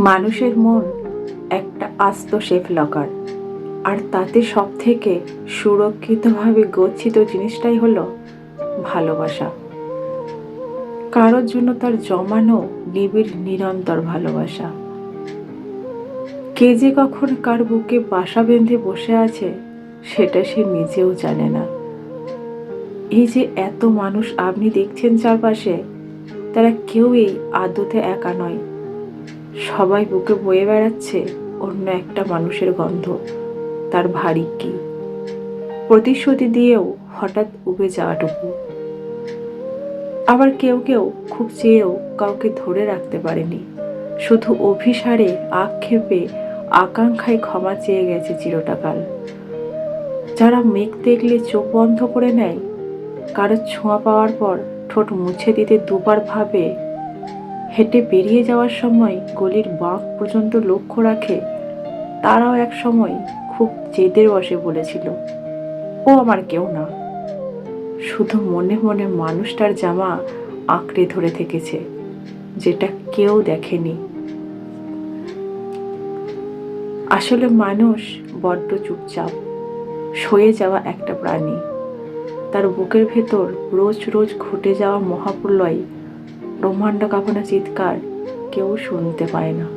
মানুষের মন একটা আস্ত সেফ লকার, আর তাতে সব থেকে সুরক্ষিতভাবে গচ্ছিত জিনিসটাই হলো ভালোবাসা। কারোর জন্য তার জমানো নিবিড় নিরন্তর ভালোবাসা। কে যে কখন কার বুকে বাসা বেঁধে বসে আছে সেটা সে নিজেও জানে না। এই যে এত মানুষ আপনি দেখছেন চারপাশে, তারা কেউই আদতে একা নয়। সবাই বুকে বয়ে বেড়াচ্ছে অন্য একটা মানুষের গন্ধ, তার ভারী কি প্রতিশ্রুতি দিয়েও হঠাৎ উবে যাওয়াটুকু। আবার কেউ কেউ খুব চেয়েও কাউকে ধরে রাখতে পারেনি, শুধু অভিসারে, আক্ষেপে, আকাঙ্ক্ষায় ক্ষমা চেয়ে গেছে চিরটাকাল। যারা মেঘ দেখলে চোখ বন্ধ করে নেয়, কারো ছোঁয়া পাওয়ার পর ঠোঁট মুছে দিতে দুবার ভাবে, হেঁটে বেরিয়ে যাওয়ার সময় গলির বাঁক পর্যন্ত লক্ষ্য রাখে, তারাও এক সময় খুব জেদের বসে বলেছিল, ও আমার কেউ না। শুধু মনে মনে মানুষটার জামা আঁকড়ে ধরে থেকেছে, যেটা কেউ দেখেনি। আসলে মানুষ বড্ড চুপচাপ, সয়ে যাওয়া একটা প্রাণী। তার বুকের ভেতর রোজ রোজ ঘটে যাওয়া মহাপ্রলয়, ব্রহ্মাণ্ড কাঁপানো চিৎকার কেউ শুনতে পায় না।